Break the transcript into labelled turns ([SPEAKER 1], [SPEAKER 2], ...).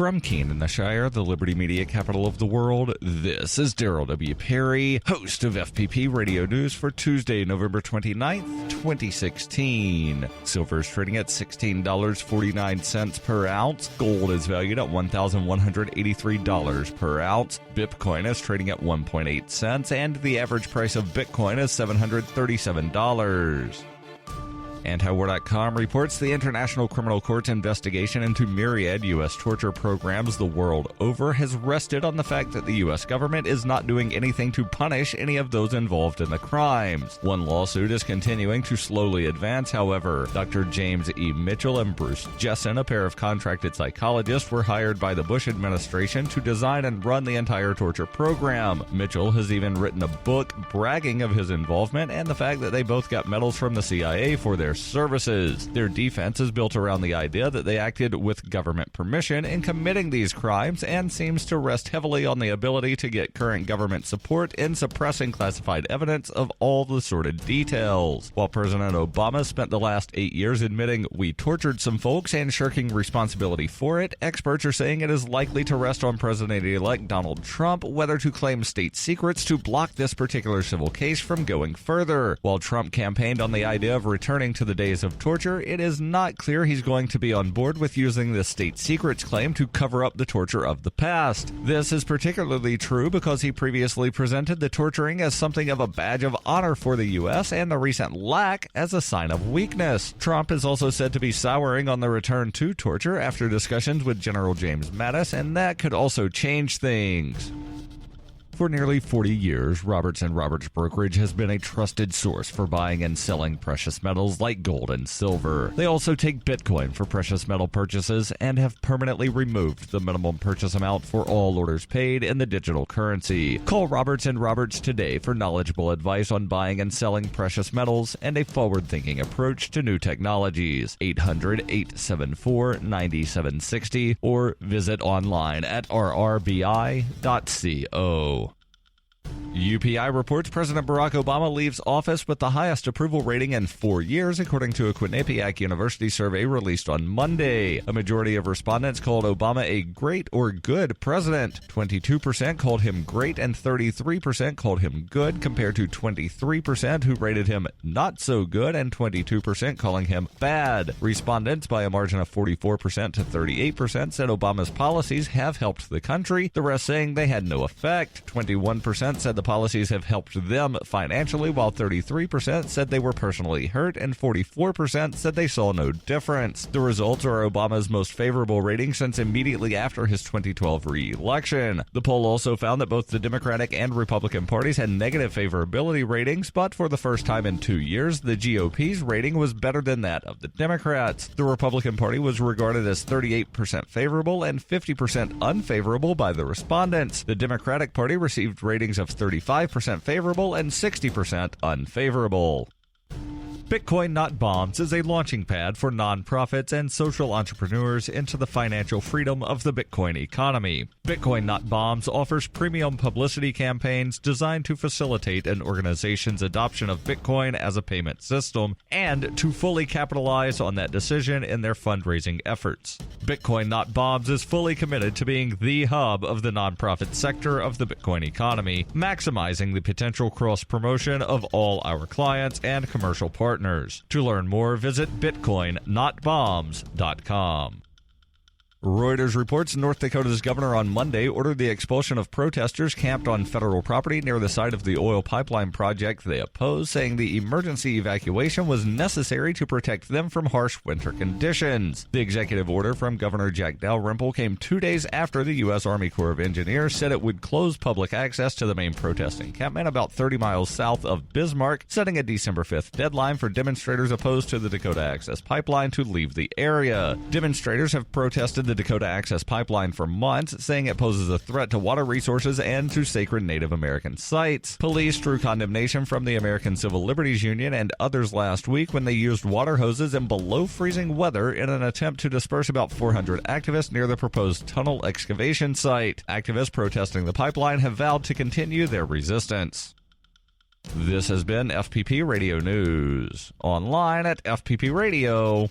[SPEAKER 1] From Keene in the Shire, the Liberty Media capital of the world, this is Daryl W. Perry, host of FPP Radio News for Tuesday, November 29th, 2016. Silver is trading at $16.49 per ounce. Gold is valued at $1,183 per ounce. Bitcoin is trading at 1.8 cents, and the average price of Bitcoin is $737. Antiwar.com reports the International Criminal Court's investigation into myriad U.S. torture programs the world over has rested on the fact that the U.S. government is not doing anything to punish any of those involved in the crimes. One lawsuit is continuing to slowly advance, however. Dr. James E. Mitchell and Bruce Jessen, a pair of contracted psychologists, were hired by the Bush administration to design and run the entire torture program. Mitchell has even written a book bragging of his involvement and the fact that they both got medals from the CIA for their services. Their defense is built around the idea that they acted with government permission in committing these crimes and seems to rest heavily on the ability to get current government support in suppressing classified evidence of all the sordid details. While President Obama spent the last 8 years admitting we tortured some folks and shirking responsibility for it, experts are saying it is likely to rest on President-elect Donald Trump whether to claim state secrets to block this particular civil case from going further. While Trump campaigned on the idea of returning to the days of torture, it is not clear he's going to be on board with using the state secrets claim to cover up the torture of the past. This is particularly true because he previously presented the torturing as something of a badge of honor for the U.S. and the recent lack as a sign of weakness. Trump is also said to be souring on the return to torture after discussions with General James Mattis, and that could also change things. For nearly 40 years, Roberts & Roberts Brokerage has been a trusted source for buying and selling precious metals like gold and silver. They also take Bitcoin for precious metal purchases and have permanently removed the minimum purchase amount for all orders paid in the digital currency. Call Roberts & Roberts today for knowledgeable advice on buying and selling precious metals and a forward-thinking approach to new technologies. 800-874-9760 or visit online at rrbi.co. UPI reports President Barack Obama leaves office with the highest approval rating in 4 years, according to a Quinnipiac University survey released on Monday. A majority of respondents called Obama a great or good president. 22% called him great and 33% called him good, compared to 23% who rated him not so good and 22% calling him bad. Respondents, by a margin of 44% to 38%, said Obama's policies have helped the country, the rest saying they had no effect. 21% said the policies have helped them financially, while 33% said they were personally hurt, and 44% said they saw no difference. The results are Obama's most favorable rating since immediately after his 2012 re-election. The poll also found that both the Democratic and Republican parties had negative favorability ratings, but for the first time in 2 years, the GOP's rating was better than that of the Democrats. The Republican Party was regarded as 38% favorable and 50% unfavorable by the respondents. The Democratic Party received ratings of 35% favorable and 60% unfavorable. Bitcoin Not Bombs is a launching pad for nonprofits and social entrepreneurs into the financial freedom of the Bitcoin economy. Bitcoin Not Bombs offers premium publicity campaigns designed to facilitate an organization's adoption of Bitcoin as a payment system and to fully capitalize on that decision in their fundraising efforts. Bitcoin Not Bombs is fully committed to being the hub of the nonprofit sector of the Bitcoin economy, maximizing the potential cross-promotion of all our clients and commercial partners. To learn more, visit bitcoinnotbombs.com. Reuters reports North Dakota's governor on Monday ordered the expulsion of protesters camped on federal property near the site of the oil pipeline project they oppose, saying the emergency evacuation was necessary to protect them from harsh winter conditions. The executive order from Governor Jack Dalrymple came 2 days after the U.S. Army Corps of Engineers said it would close public access to the main protest encampment about 30 miles south of Bismarck, setting a December 5th deadline for demonstrators opposed to the Dakota Access Pipeline to leave the area. Demonstrators have protested the Dakota Access Pipeline for months, saying it poses a threat to water resources and to sacred Native American sites. Police drew condemnation from the American Civil Liberties Union and others last week when they used water hoses in below-freezing weather in an attempt to disperse about 400 activists near the proposed tunnel excavation site. Activists protesting the pipeline have vowed to continue their resistance. This has been FPP Radio News, online at fppradio.com.